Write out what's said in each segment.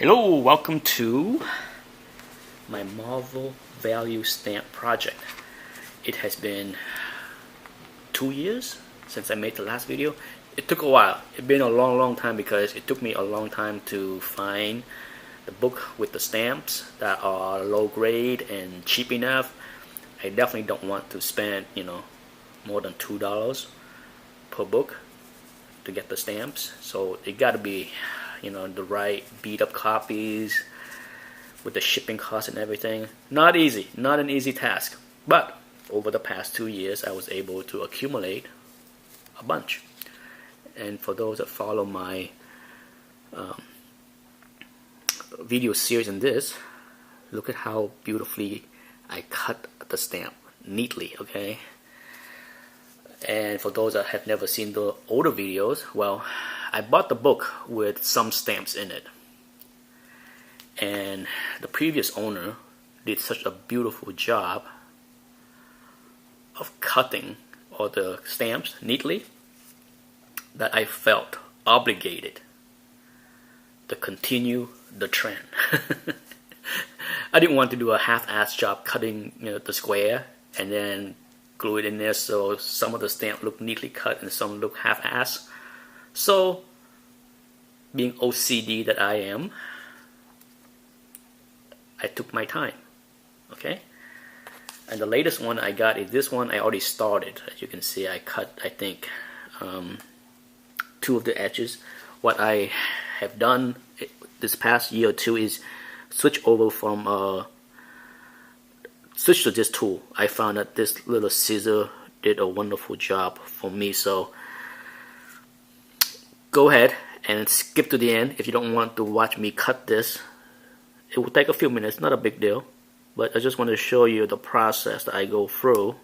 Hello, welcome to my Marvel value stamp project. It has been 2 years since I made the last video. It took a while. It's been a long time because it took me a long time to find the book with the stamps that are low grade and cheap enough. I definitely don't want to spend, more than $2 per book to get the stamps. So it got to be the right beat up copies with the shipping costs and everything. Not easy, not an easy task. But over the past 2 years, I was able to accumulate a bunch. And for those that follow my video series in this, look at how beautifully I cut the stamp neatly, okay? And for those that have never seen the older videos, well, I bought the book with some stamps in it. And the previous owner did such a beautiful job of cutting all the stamps neatly that I felt obligated to continue the trend. I didn't want to do a half-ass job cutting the square and then glue it in there so some of the stamp look neatly cut and some look half-ass. So, being OCD that I am, I took my time, okay? And the latest one I got is this one. I already started. As you can see, I cut, I think, 2 of the edges. What I have done this past year or two is switch over from switch to this tool. I found that this little scissor did a wonderful job for me. So go ahead and skip to the end if you don't want to watch me cut this. It will take a few minutes, not a big deal, but I just want to show you the process that I go through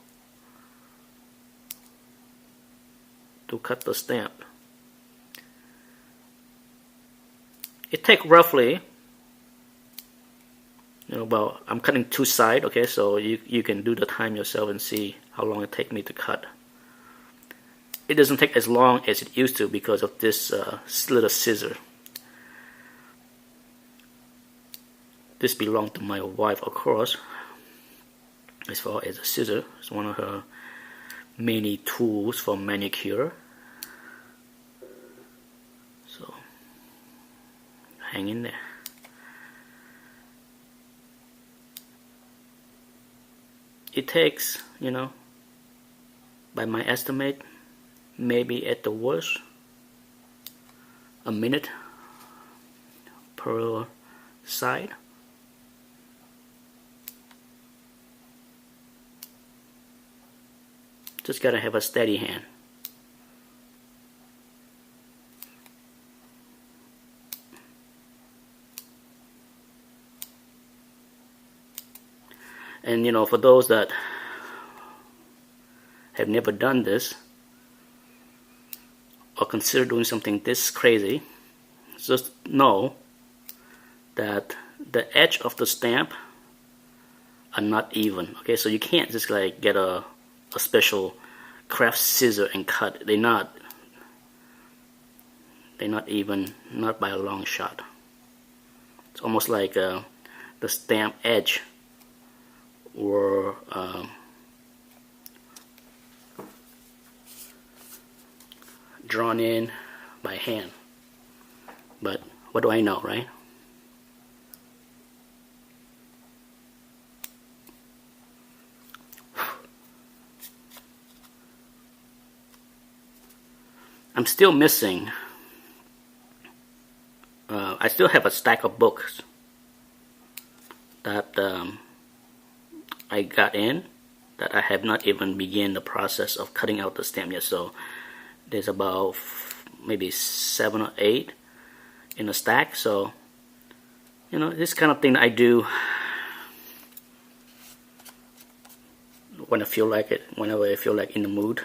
to cut the stamp. It takes roughly, about, I'm cutting 2 sides, okay, so you can do the time yourself and see how long it takes me to cut. It doesn't take as long as it used to because of this little scissor. This belonged to my wife, of course. As far as a scissor, it's one of her many tools for manicure. So, hang in there. It takes, by my estimate, maybe at the worst, a minute per side. Just gotta have a steady hand. And for those that have never done this or consider doing something this crazy, just know that the edge of the stamp are not even. Okay, so you can't just like get a special craft scissor and cut. They're not even, not by a long shot. It's almost like the stamp edge were drawn in by hand. But what do I know, right? I'm still missing, I still have a stack of books that I got in that I have not even begun the process of cutting out the stamp yet. So there's about maybe 7 or 8 in a stack. So this kind of thing I do when I feel like it, whenever I feel like in the mood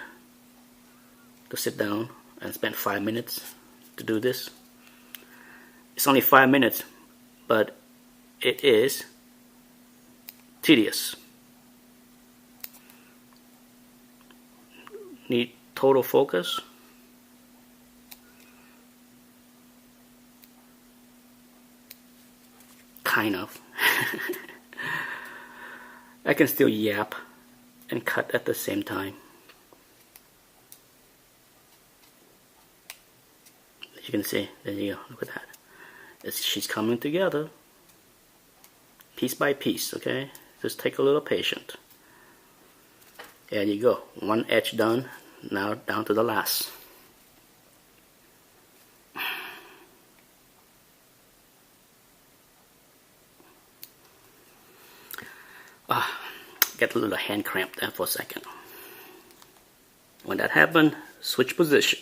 to sit down and spend 5 minutes to do this. It's only 5 minutes, but it is tedious. Need total focus. kind of. I can still yap and cut at the same time. As you can see, there you go, look at that. She's coming together, piece by piece, okay? Just take a little patience. There you go, one edge done, now down to the last. Get a little hand cramp there for a second. When that happens, switch position.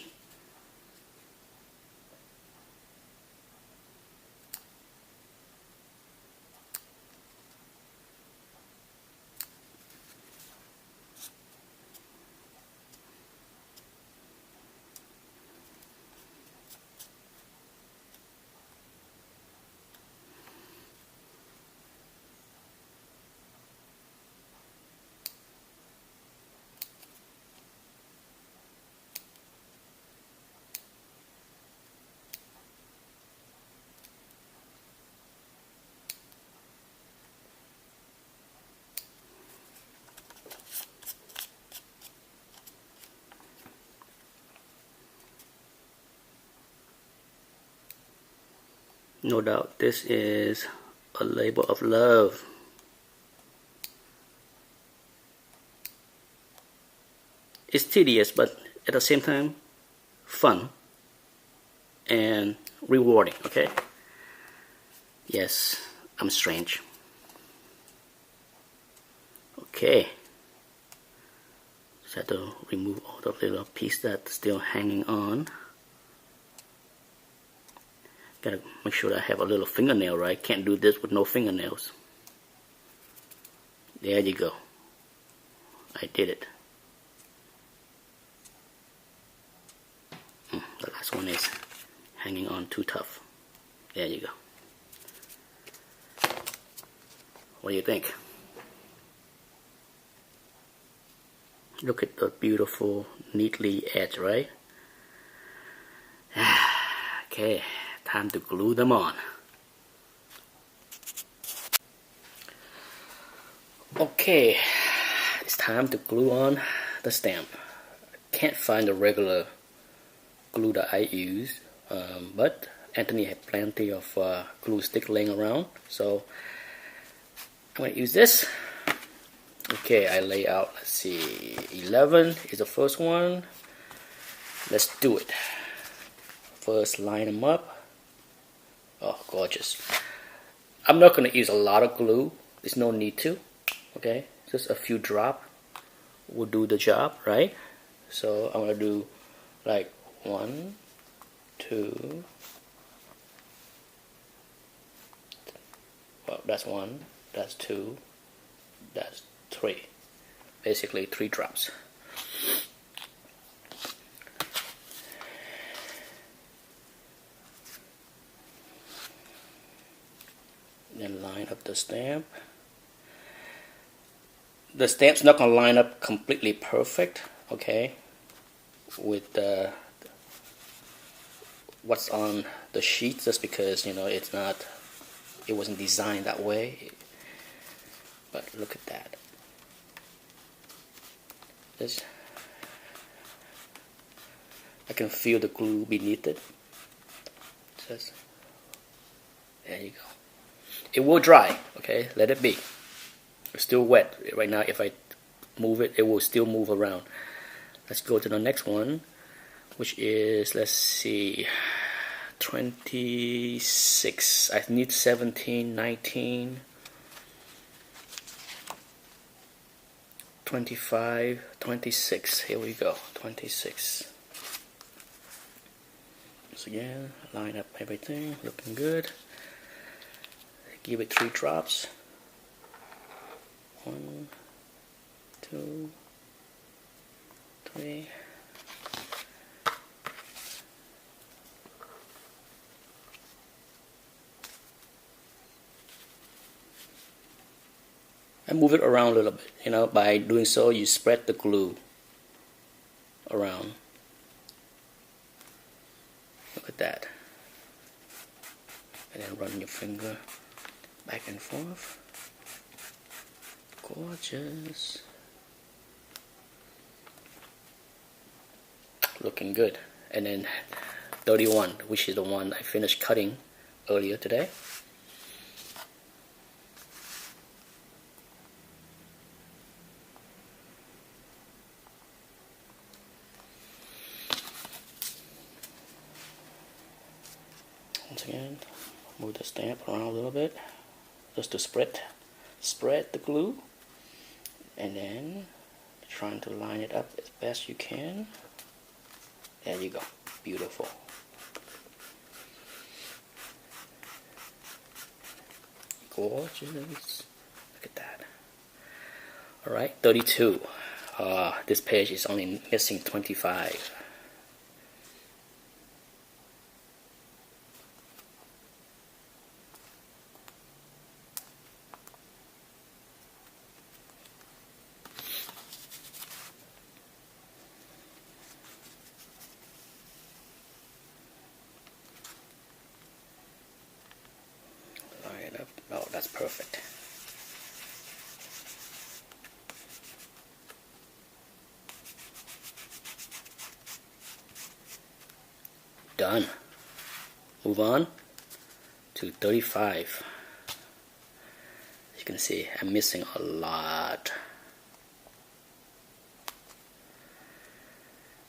No doubt this is a labor of love. It's tedious, but at the same time, fun and rewarding, okay? Yes, I'm strange. Okay. Just have to remove all the little piece that's still hanging on. Gotta make sure that I have a little fingernail, right? Can't do this with no fingernails. There you go. I did it. The last one is hanging on too tough. There you go. What do you think? Look at the beautiful, neatly edged, right? Okay, time to glue them on. Okay, it's time to glue on the stamp. Can't find the regular glue that I use, but Anthony had plenty of glue stick laying around, so I'm going to use this. Okay, I lay out, let's see, 11 is the first one. Let's do it. First, line them up. Oh, gorgeous. I'm not going to use a lot of glue. There's no need to. Okay, just a few drops will do the job, right? So I'm going to do like 1, 2. Well, that's 1, that's 2, that's 3. Basically 3 drops. Then line up the stamp. The stamp's not going to line up completely perfect, okay, with what's on the sheet, just because, you know, it wasn't designed that way. But look at that. I can feel the glue beneath it. Just, there you go. It will dry, okay? Let it be. It's still wet right now. If I move it, it will still move around. Let's go to the next one, which is, let's see, 26. I need 17, 19, 25, 26. Here we go, 26. Once again, line up everything, looking good. Give it 3 drops. 1, 2, 3. And move it around a little bit. You know, by doing so, you spread the glue around. Look at that. And then run your finger back and forth. Gorgeous. Looking good. And then 31, which is the one I finished cutting earlier today. Once again, move the stamp around a little bit just to spread the glue, and then trying to line it up as best you can. There you go. Beautiful. Gorgeous. Look at that. Alright, 32. This page is only missing 25. Oh, that's perfect. Done. Move on to 35. As you can see, I'm missing a lot.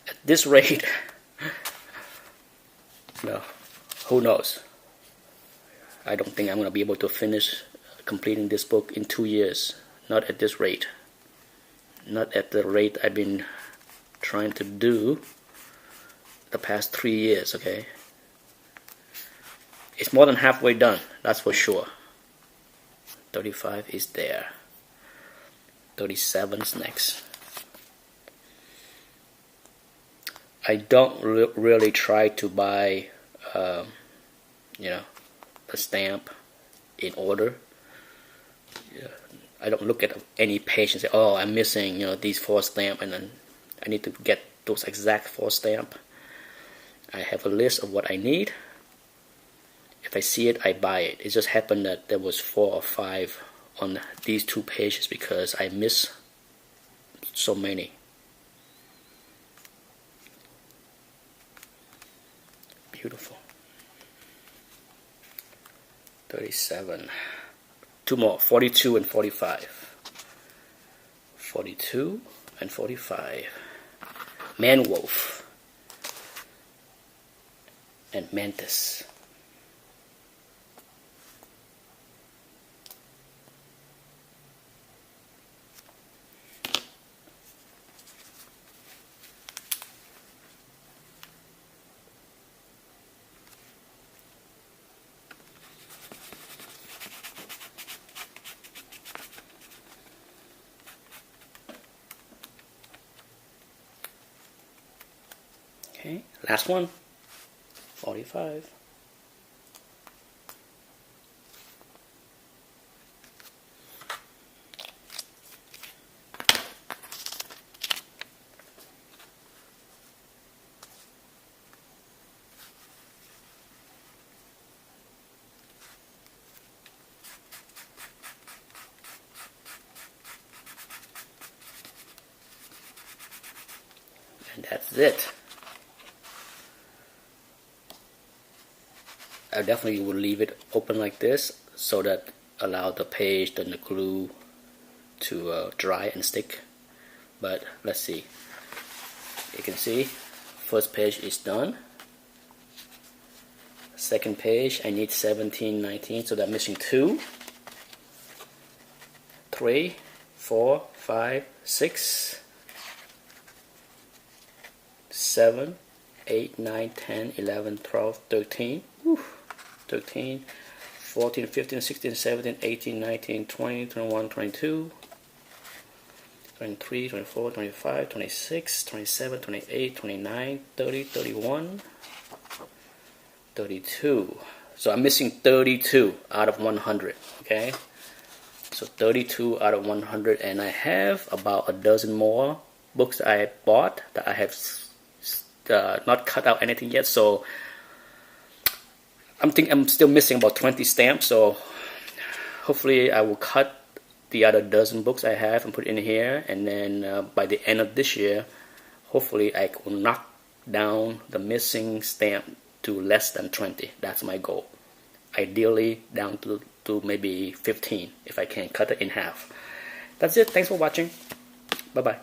At this rate, no, who knows? I don't think I'm going to be able to finish completing this book in 2 years. Not at this rate. Not at the rate I've been trying to do the past 3 years, okay? It's more than halfway done, that's for sure. 35 is there. 37's next. I don't really try to buy, a stamp in order. I don't look at any page and say, oh, I'm missing, these 4 stamps, and then I need to get those exact 4 stamps. I have a list of what I need. If I see it, I buy it. It just happened that there was 4 or 5 on these 2 pages because I miss so many. Beautiful. 37. 2 more, 42 and 45. 42 and 45. Man-wolf and mantis. Okay, last one, 45. And that's it. I definitely will leave it open like this so that allow the page and the glue to dry and stick. But let's see. You can see first page is done. Second page I need 17, 19, so I'm missing 2, 3, 4, 5, 6, 7, 8, 9, 10, 11, 12, 13. Whew. 13, 14, 15, 16, 17, 18, 19, 20, 21, 22, 23, 24, 25, 26, 27, 28, 29, 30, 31, 32. So I'm missing 32 out of 100, okay? So 32 out of 100, and I have about a dozen more books that I bought that I have not cut out anything yet, so I'm still missing about 20 stamps, so hopefully I will cut the other dozen books I have and put in here, and then by the end of this year, hopefully I will knock down the missing stamp to less than 20. That's my goal. Ideally down to maybe 15 if I can cut it in half. That's it. Thanks for watching. Bye bye.